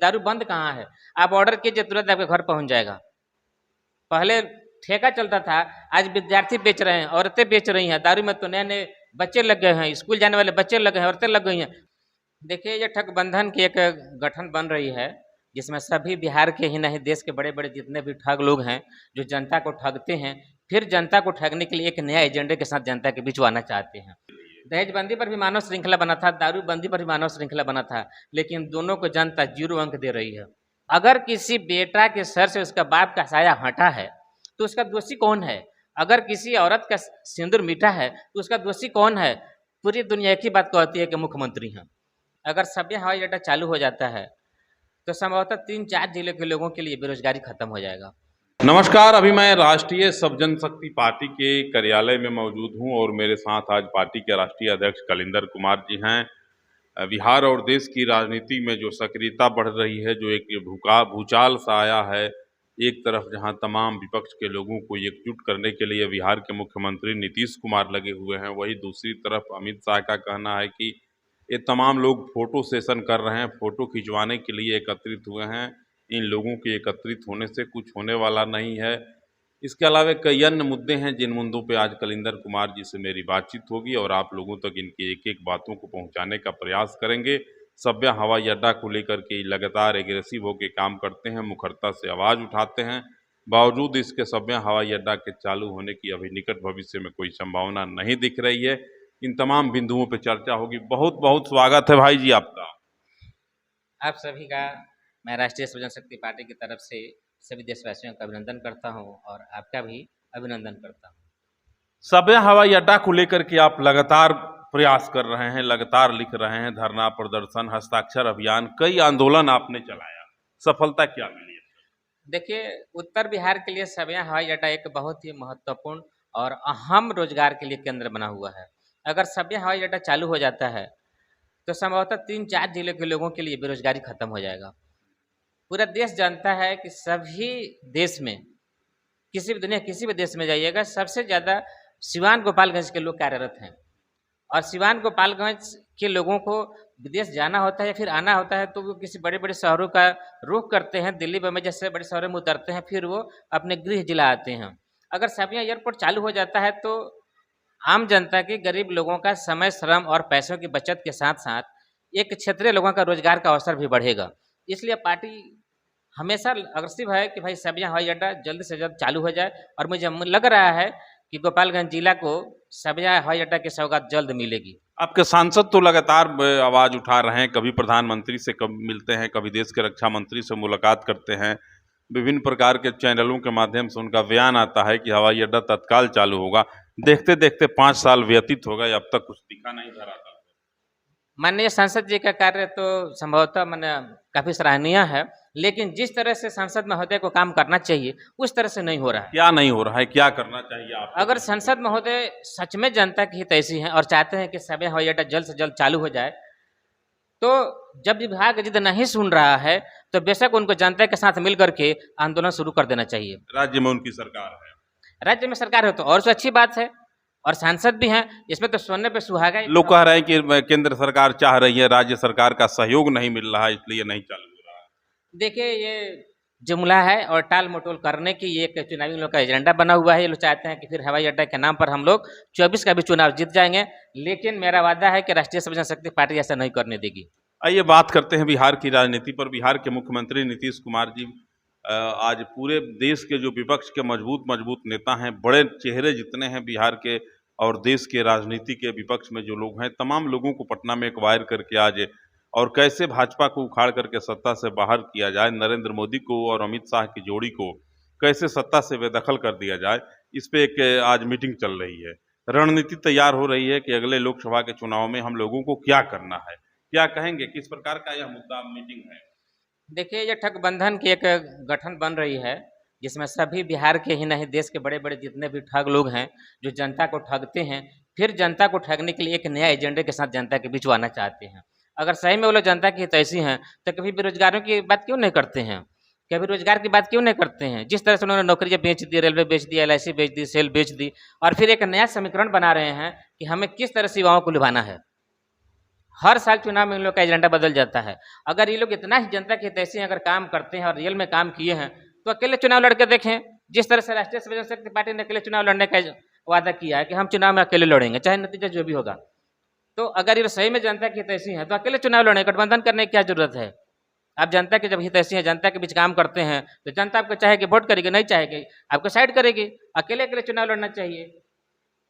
दारू बंद कहाँ है? आप ऑर्डर कीजिए तुरंत आपके घर पहुंच जाएगा। पहले ठेका चलता था, आज विद्यार्थी बेच रहे हैं, औरतें बेच रही हैं दारू में, तो नए नए बच्चे लग गए हैं, स्कूल जाने वाले बच्चे लग गए हैं, औरतें लग गई हैं। देखिए ये ठगबंधन की एक गठन बन रही है, जिसमें सभी बिहार के ही नहीं देश के बड़े बड़े जितने भी ठग लोग हैं जो जनता को ठगते हैं, फिर जनता को ठगने के लिए एक नया एजेंडे के साथ जनता के बीच आना चाहते हैं। दहेजबंदी पर भी मानव श्रृंखला बना था, दारूबंदी पर भी मानव श्रृंखला बना था, लेकिन दोनों को जनता 0 अंक दे रही है। अगर किसी बेटा के सर से उसका बाप का साया हटा है तो उसका दोषी कौन है? अगर किसी औरत का सिंदूर मीठा है तो उसका दोषी कौन है? पूरी दुनिया एक ही बात कहती है कि मुख्यमंत्री हैं। अगर सभ्य हवाई अड्डा चालू हो जाता है तो संभवतः 3-4 जिले के लोगों के लिए बेरोजगारी खत्म हो जाएगा। नमस्कार, अभी मैं राष्ट्रीय सब जनशक्ति पार्टी के कार्यालय में मौजूद हूं और मेरे साथ आज पार्टी के राष्ट्रीय अध्यक्ष कलिंदर कुमार जी हैं। बिहार और देश की राजनीति में जो सक्रियता बढ़ रही है, जो एक भूचाल सा आया है, एक तरफ जहां तमाम विपक्ष के लोगों को एकजुट करने के लिए बिहार के मुख्यमंत्री नीतीश कुमार लगे हुए हैं, वहीं दूसरी तरफ अमित शाह का कहना है कि ये तमाम लोग फोटो सेशन कर रहे हैं, फोटो खिंचवाने के लिए एकत्रित हुए हैं। इन लोगों के एकत्रित होने से कुछ होने वाला नहीं है। इसके अलावा कई अन्य मुद्दे हैं जिन मुद्दों पे आज कलिंदर कुमार जी से मेरी बातचीत होगी और आप लोगों तक इनकी एक एक बातों को पहुंचाने का प्रयास करेंगे। सभ्य हवाई अड्डा को लेकर के लगातार एग्रेसिव होकर काम करते हैं, मुखरता से आवाज़ उठाते हैं। बावजूद इसके सभ्य हवाई अड्डा के चालू होने की अभी निकट भविष्य में कोई संभावना नहीं दिख रही है। इन तमाम बिंदुओं पर चर्चा होगी। बहुत बहुत स्वागत है भाई जी आपका। आप सभी का मैं राष्ट्रीय सब जनशक्ति पार्टी की तरफ से सभी देशवासियों का अभिनंदन करता हूं और आपका भी अभिनंदन करता हूं। सभ्य हवाई अड्डा को लेकर के आप लगातार प्रयास कर रहे हैं, लगातार लिख रहे हैं, धरना प्रदर्शन, हस्ताक्षर अभियान, कई आंदोलन आपने चलाया, सफलता क्या मिली? देखिए, उत्तर बिहार के लिए सभ्य हवाई अड्डा एक बहुत ही महत्वपूर्ण और अहम रोजगार के लिए केंद्र बना हुआ है। अगर सभ्य हवाई अड्डा चालू हो जाता है तो संभवतः 3-4 जिले के लोगों के लिए बेरोजगारी खत्म हो जाएगा। पूरा देश जानता है कि सभी देश में किसी भी देश में जाइएगा, सबसे ज़्यादा सिवान गोपालगंज के लोग कार्यरत हैं और सिवान गोपालगंज के लोगों को विदेश जाना होता है या फिर आना होता है तो वो किसी बड़े बड़े शहरों का रुख करते हैं, दिल्ली बम्बई जैसे बड़े शहरों में उतरते हैं, फिर वो अपने गृह जिला आते हैं। अगर सभ्य एयरपोर्ट चालू हो जाता है तो आम जनता के, गरीब लोगों का समय, श्रम और पैसों की बचत के साथ साथ एक क्षेत्रीय लोगों का रोजगार का अवसर भी बढ़ेगा। इसलिए पार्टी हमेशा अग्रेसिव है कि भाई सभ्य हवाई अड्डा जल्द से जल्द चालू हो जाए और मुझे लग रहा है कि गोपालगंज जिला को सभ्य हवाई अड्डा की सौगात जल्द मिलेगी। आपके सांसद तो लगातार आवाज उठा रहे हैं, कभी प्रधानमंत्री से कभी मिलते हैं, कभी देश के रक्षा मंत्री से मुलाकात करते हैं, विभिन्न प्रकार के चैनलों के माध्यम से उनका बयान आता है कि हवाई अड्डा तत्काल चालू होगा। देखते देखते 5 साल व्यतीत हो गए, अब तक कुछ दिखा नहीं धरातल। माननीय सांसद जी का कार्य तो संभवतः मैंने काफी सराहनीय है, लेकिन जिस तरह से संसद महोदय को काम करना चाहिए उस तरह से नहीं हो रहा है। क्या नहीं हो रहा है, क्या करना चाहिए आप? अगर संसद महोदय सच में जनता की हित ऐसी है और चाहते हैं कि सभ्य हवाई अड्डा जल्द से जल्द चालू हो जाए, तो जब विभाग जिद नहीं सुन रहा है तो बेशक उनको जनता के साथ मिल करके आंदोलन शुरू कर देना चाहिए। राज्य में उनकी सरकार है, राज्य में सरकार है तो और अच्छी बात है, और सांसद भी हैं, इसमें तो सोने पे सुहागा। लोग कह रहे हैं कि केंद्र सरकार चाह रही है, राज्य सरकार का सहयोग नहीं मिल रहा है, इसलिए नहीं चालू हो रहा है। देखिए, ये जुमला है और टाल मटोल करने की ये एक चुनावी लोग का एजेंडा बना हुआ है। ये लोग चाहते हैं कि फिर हवाई अड्डा के नाम पर हम लोग 24 का भी चुनाव जीत जाएंगे, लेकिन मेरा वादा है कि राष्ट्रीय सब जनशक्ति पार्टी ऐसा नहीं करने देगी। आइए बात करते हैं बिहार की राजनीति पर। बिहार के मुख्यमंत्री नीतीश कुमार जी आज पूरे देश के जो विपक्ष के मजबूत नेता हैं, बड़े चेहरे जितने हैं बिहार के और देश के राजनीति के विपक्ष में जो लोग हैं, तमाम लोगों को पटना में एक्वायर करके आज और कैसे भाजपा को उखाड़ करके सत्ता से बाहर किया जाए, नरेंद्र मोदी को और अमित शाह की जोड़ी को कैसे सत्ता से बेदखल कर दिया जाए, इस पे एक आज मीटिंग चल रही है। रणनीति तैयार हो रही है कि अगले लोकसभा के चुनाव में हम लोगों को क्या करना है। क्या कहेंगे, किस प्रकार का यह मुद्दा मीटिंग है? देखिए, ये ठगबंधन की एक गठन बन रही है, जिसमें सभी बिहार के ही नहीं देश के बड़े बड़े जितने भी ठग लोग हैं जो जनता को ठगते हैं, फिर जनता को ठगने के लिए एक नया एजेंडे के साथ जनता के बीच आना चाहते हैं। अगर सही में वो लोग जनता की हितैषी हैं तो कभी बेरोजगारों की बात क्यों नहीं करते हैं, कभी रोजगार की बात क्यों नहीं करते हैं? जिस तरह से उन्होंने नौकरियां बेच दी, रेलवे बेच दी, LIC बेच दी, सेल बेच दी, और फिर एक नया समीकरण बना रहे हैं कि हमें किस तरह से युवाओं को लुभाना है। हर साल चुनाव में इन लोग का एजेंडा बदल जाता है। अगर ये लोग इतना ही जनता के हितैषी अगर काम करते हैं और रियल में काम किए हैं तो अकेले चुनाव लड़के देखें। जिस तरह से राष्ट्रीय स्वयं शक्ति पार्टी ने अकेले चुनाव लड़ने का वादा किया है कि हम चुनाव में अकेले लड़ेंगे चाहे नतीजा जो भी होगा, तो अगर ये सही में जनता के हितैषी हैं तो अकेले चुनाव लड़ें, गठबंधन करने की क्या जरूरत है। आप जनता के जब हितैषी हैं, जनता के बीच काम करते हैं तो जनता आपको चाहेगी वोट करेगी, नहीं चाहेगी आपको साइड करेगी। अकेले अकेले चुनाव लड़ना चाहिए।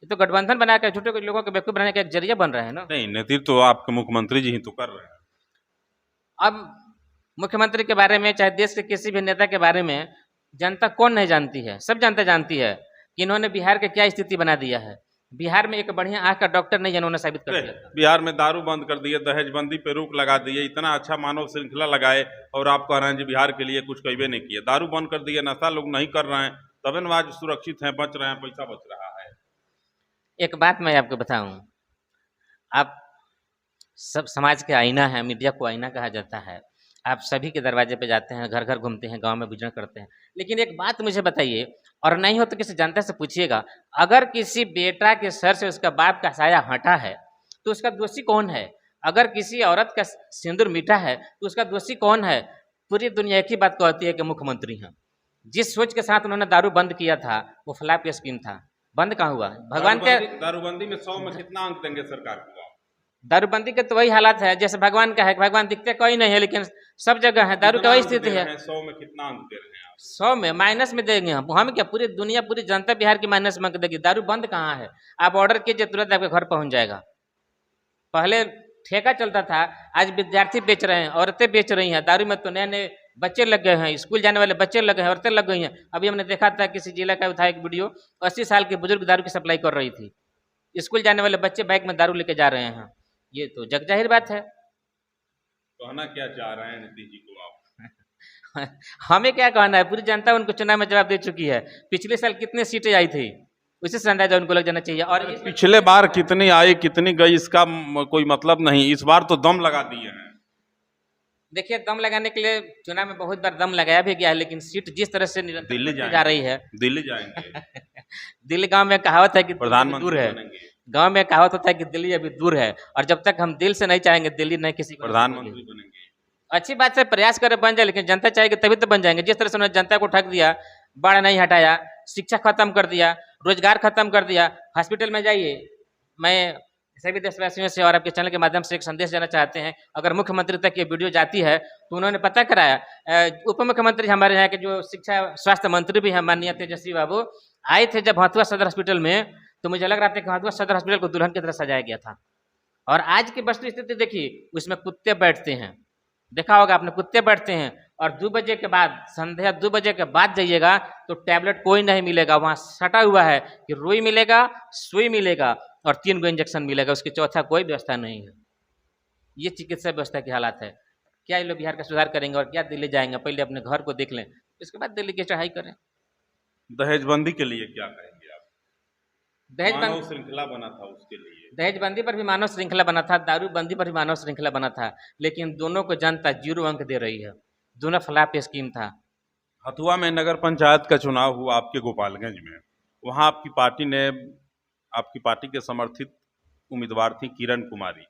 ये तो गठबंधन बना के झूठे लोगों को बेवकूफ बनाने का एक जरिया बन रहा है ना। नहीं, नेतृत्व तो आपके मुख्यमंत्री जी ही तो कर रहे हैं। अब मुख्यमंत्री के बारे में चाहे देश के किसी भी नेता के बारे में जनता कौन नहीं जानती है, सब जनता जानती है कि इन्होंने बिहार के क्या स्थिति बना दिया है। बिहार में एक बढ़िया आँख का डॉक्टर नहीं इन्होंने साबित कर दिया था। बिहार में दारू बंद कर दिए, दहेजबंदी पे रोक लगा दिए, इतना अच्छा मानव श्रृंखला लगाए और आप कह रहे हैं जी बिहार के लिए कुछ कईबे नहीं किए। दारू बंद कर दिए, नशा लोग नहीं कर रहे हैं, तब न आज सुरक्षित हैं, बच रहे हैं, पैसा बच रहा है। एक बात मैं आपको बताऊं, आप सब समाज के आईना है, मीडिया को आईना कहा जाता है। आप सभी के दरवाजे पे जाते हैं, घर घर घूमते हैं, गांव में विचरण करते हैं, लेकिन एक बात मुझे बताइए, और नहीं हो तो किसी जनता से पूछिएगा, अगर किसी बेटा के सर से उसका बाप का साया हटा है तो उसका दोषी कौन है? अगर किसी औरत का सिंदूर मीठा है तो उसका दोषी कौन है? पूरी दुनिया एक ही बात कहती है कि मुख्यमंत्री हैं। जिस सोच के साथ उन्होंने दारू बंद किया था वो फ्लैप की स्कीम था, बंद कहाँ हुआ? भगवान के दारूबंदी में 100 में कितना अंक देंगे सरकार को? दारूबंदी के तो वही हालात है जैसे भगवान का है, भगवान दिखते कोई नहीं है लेकिन सब जगह है, दारू का वही स्थिति है। 100 में कितना अंक दे रहे हैं आप? 100 में माइनस में देंगे हम क्या? पूरी दुनिया, पूरी जनता बिहार की माइनस में देगी। दारू बंद कहाँ है? आप ऑर्डर कीजिए, तुरंत आपके घर पहुंच जाएगा। पहले ठेका चलता था, आज विद्यार्थी बेच रहे हैं, औरतें बेच रही हैं। दारू में तो नए नए बच्चे लग गए हैं, स्कूल जाने वाले बच्चे लग गए हैं, औरतें लग गई हैं। अभी हमने देखा था किसी जिला का उठाया एक वीडियो, 80 साल की बुजुर्ग दारू की सप्लाई कर रही थी। स्कूल जाने वाले बच्चे बैग में दारू लेके जा रहे हैं। ये तो जग जाहिर बात है। कहना क्या चाह रहे हैं नीतीश जी को आप? हमें क्या कहना है, पूरी जनता उनको चुनाव में जवाब दे चुकी है। पिछले साल कितनी सीटें आई थी उसी से अंदाजा उनको लग जाना चाहिए। और पिछले बार कितनी आई कितनी गई इसका कोई मतलब नहीं, इस बार तो दम लगा दिए हैं। देखिए, दम लगाने के लिए चुनाव में बहुत बार दम लगाया भी गया है, लेकिन सीट जिस तरह से दिल्ली जा रही है, दिल्ली जाएंगे। दिल्ली गांव में कहावत है कि प्रधानमंत्री दूर है, गांव में कहावत होता है कि दिल्ली अभी दूर है, और जब तक हम दिल से नहीं चाहेंगे दिल्ली नहीं किसी को प्रधानमंत्री बनेंगे। अच्छी बात से प्रयास करें बन जाए, लेकिन जनता चाहेगी तभी तो बन जाएंगे। जिस तरह से उन्होंने जनता को ठग दिया, बाढ़ नहीं हटाया, शिक्षा खत्म कर दिया, रोजगार खत्म कर दिया। हॉस्पिटल में जाइए, मैं सभी देशवासियों से और आपके चैनल के माध्यम से एक संदेश देना चाहते हैं, अगर मुख्यमंत्री तक ये वीडियो जाती है तो उन्होंने पता कराया, उप मुख्यमंत्री हमारे यहाँ के जो शिक्षा स्वास्थ्य मंत्री भी हैं माननीय तेजस्वी बाबू, आए थे जब हथुआ सदर हॉस्पिटल में, तो मुझे लग रहा था कि हथुआ सदर हॉस्पिटल को दुल्हन की तरह सजाया गया था। और आज की वस्तु स्थिति देखिए, उसमें कुत्ते बैठते हैं, देखा होगा आपने, कुत्ते बैठते हैं। और 2 बजे के बाद, संध्या 2 बजे के बाद जाइएगा तो टैबलेट कोई नहीं मिलेगा, वहाँ सटा हुआ है कि रुई मिलेगा, सुई मिलेगा और 3 गो इंजेक्शन मिलेगा, उसकी चौथा कोई व्यवस्था नहीं है। ये चिकित्सा व्यवस्था की हालात है। क्या ये लोग बिहार का सुधार करेंगे और क्या दिल्ली जाएंगे? पहले अपने घर को देख लें, इसके बाद दिल्ली की चढ़ाई करें। दहेजबंदी के लिए क्या कहेंगे आप? दहेज मानव श्रृंखला बना था उसके लिए। दहेजबंदी पर भी मानव श्रृंखला बना था, दारूबंदी पर भी मानव श्रृंखला बना था, लेकिन दोनों को जनता 0 अंक दे रही है। दोनों फ्लॉप स्कीम था। हथुआ में नगर पंचायत का चुनाव हुआ आपके गोपालगंज में, वहां आपकी पार्टी के समर्थित उम्मीदवार थी किरण कुमारी,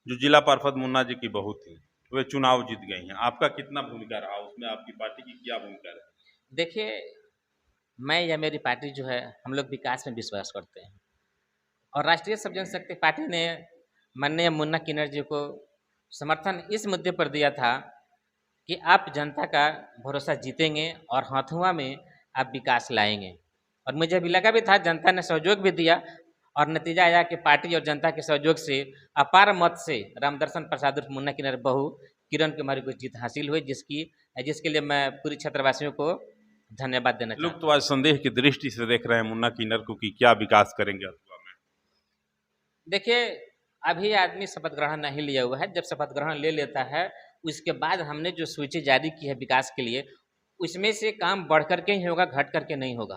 जो जिला पार्षद मुन्ना जी की बहू थी, वे चुनाव जीत गई हैं। आपका कितना भूमिका रहा उसमें, आपकी पार्टी की क्या भूमिका रही? देखिए, मैं या मेरी पार्टी जो है, हम लोग विकास में विश्वास करते हैं, और राष्ट्रीय सब जनशक्ति पार्टी ने माननीय मुन्ना किन्नर जी को समर्थन इस मुद्दे पर दिया था कि आप जनता का भरोसा जीतेंगे और हथुआ में आप विकास लाएंगे। और मुझे भी लगा भी था, जनता ने सहयोग भी दिया, और नतीजा आया कि पार्टी और जनता के सहयोग से अपार मत से रामदर्शन प्रसाद उर्फ मुन्ना किन्नर बहू किरण कुमारी को जीत हासिल हुई, जिसके लिए मैं पूरी क्षेत्रवासियों को धन्यवाद देना चाहता हूं। लोग तो आज संदेह की दृष्टि से देख रहे हैं मुन्ना किन्नर को कि क्या विकास करेंगे हथुआ में। देखिए, अभी आदमी शपथ ग्रहण नहीं लिया हुआ है, जब शपथ ग्रहण ले लेता है उसके बाद हमने जो सूची जारी की है विकास के लिए, उसमें से काम बढ़ करके ही होगा, घट करके नहीं होगा।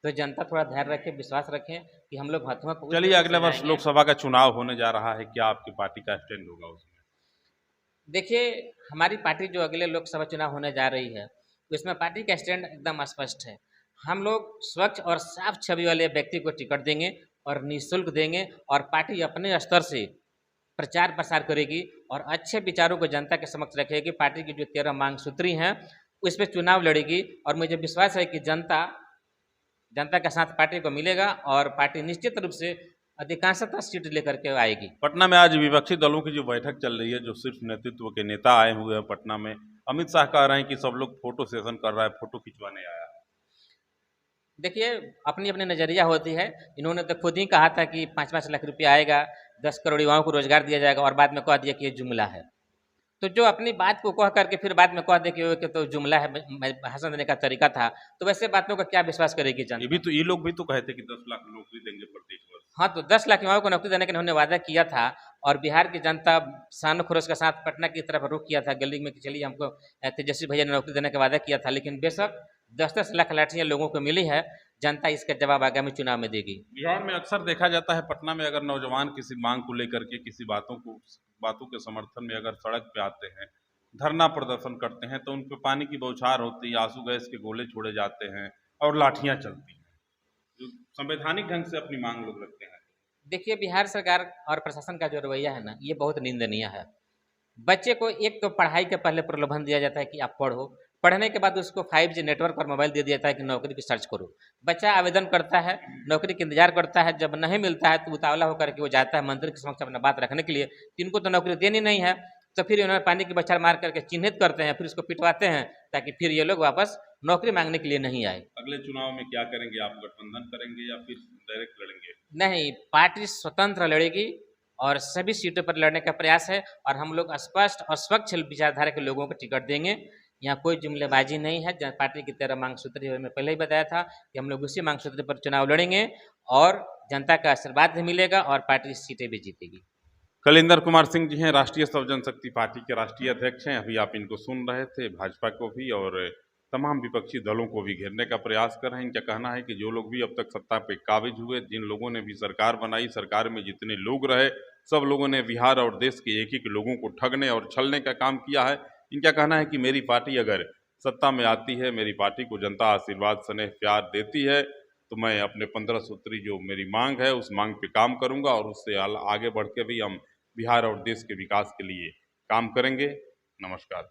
तो जनता थोड़ा धैर्य रखे, विश्वास रखें कि हम लोग हथुआ को। चलिए, अगले वर्ष लोकसभा का चुनाव होने जा रहा है, क्या आपकी पार्टी का स्टैंड होगा उसमें? देखिए, हमारी पार्टी जो अगले लोकसभा चुनाव होने जा रही है उसमें पार्टी का स्टैंड एकदम स्पष्ट है। हम लोग स्वच्छ और साफ छवि वाले व्यक्ति को टिकट देंगे और निःशुल्क देंगे, और पार्टी अपने स्तर से प्रचार प्रसार करेगी और अच्छे विचारों को जनता के समक्ष रखेगी। पार्टी की जो 13 मांग सूत्री हैं उस पर चुनाव लड़ेगी और मुझे विश्वास है कि जनता का साथ पार्टी को मिलेगा और पार्टी निश्चित रूप से अधिकांशतः सीट लेकर के आएगी। पटना में आज विपक्षी दलों की जो बैठक चल रही है, जो सिर्फ नेतृत्व के नेता आए हुए हैं पटना में, अमित शाह कह रहे हैं कि सब लोग फोटो सेशन कर रहा है, फोटो खिंचवाने आया है। देखिए, अपनी अपनी नज़रिया होती है। इन्होंने तो खुद ही कहा था कि 5-5 लाख रुपया आएगा, 10 करोड़ युवाओं को रोजगार दिया जाएगा और बाद में कह दिया कि ये जुमला है। तो जो अपनी बात को कह करके फिर बाद में कह दे कि तो जुमला है, भाषण देने का तरीका था, तो वैसे बातों का क्या विश्वास करेगी जनता? ये लोग भी तो कहते कि 10 लाख नौकरी देंगे प्रत्येक वर्ष। हाँ, तो 10 लाख युवाओं को नौकरी देने का इन्होंने वादा किया था और बिहार की जनता शान खरोश के साथ पटना की तरफ रुख किया था गली में कि चलिए हमको तेजस्वी भैया ने नौकरी देने का वादा किया था। लेकिन बेशक 10-10 लाख लाठियाँ लोगों को मिली है, जनता इसका जवाब आगामी चुनाव में देगी। बिहार में अक्सर देखा जाता है, पटना में अगर नौजवान किसी मांग को लेकर के, किसी बातों के समर्थन में अगर सड़क पे आते हैं, धरना प्रदर्शन करते हैं, तो उन पे पानी की बौछार होती है, आंसू गैस के गोले छोड़े जाते हैं और लाठियां चलती हैं, जो संवैधानिक ढंग से अपनी मांग लोग रखते हैं। देखिए, बिहार सरकार और प्रशासन का जो रवैया है ना, ये बहुत निंदनीय है। बच्चे को एक तो पढ़ाई के पहले प्रलोभन दिया जाता है कि आप पढ़ो, पढ़ने के बाद उसको 5G नेटवर्क और मोबाइल दे दिया जाता है कि नौकरी की सर्च करो। बच्चा आवेदन करता है, नौकरी का इंतजार करता है, जब नहीं मिलता है तो उतावला होकर के वो जाता है मंत्री के समक्ष अपना बात रखने के लिए कि इनको तो नौकरी देनी नहीं है। तो फिर उन्होंने पानी की बौछार मार करके चिन्हित करते हैं, फिर उसको पिटवाते हैं ताकि फिर ये लोग वापस नौकरी मांगने के लिए नहीं आए। अगले चुनाव में क्या करेंगे आप? गठबंधन करेंगे या फिर डायरेक्ट लड़ेंगे? नहीं, पार्टी स्वतंत्र लड़ेगी और सभी सीटों पर लड़ने का प्रयास है और हम लोग स्पष्ट और स्वच्छ विचारधारा के लोगों को टिकट देंगे। यहाँ कोई जुमलेबाजी नहीं है। पार्टी की 13 मांग सूत्री है, मैं पहले ही बताया था कि हम लोग उसी मांग सूत्र पर चुनाव लड़ेंगे और जनता का आशीर्वाद भी मिलेगा और पार्टी सीटें भी जीतेगी। कलिंदर कुमार सिंह जी हैं, राष्ट्रीय सब जनशक्ति पार्टी के राष्ट्रीय अध्यक्ष हैं। अभी आप इनको सुन रहे थे। भाजपा को भी और तमाम विपक्षी दलों को भी घेरने का प्रयास कर रहे हैं। इनका कहना है कि जो लोग भी अब तक सत्ता पे काबिज हुए, जिन लोगों ने भी सरकार बनाई, सरकार में जितने लोग रहे, सब लोगों ने बिहार और देश के एक एक लोगों को ठगने और छलने का काम किया है। इनका कहना है कि मेरी पार्टी अगर सत्ता में आती है, मेरी पार्टी को जनता आशीर्वाद स्नेह प्यार देती है, तो मैं अपने 15 सूत्री जो मेरी मांग है, उस मांग पे काम करूंगा और उससे आगे बढ़ के भी हम बिहार और देश के विकास के लिए काम करेंगे। नमस्कार।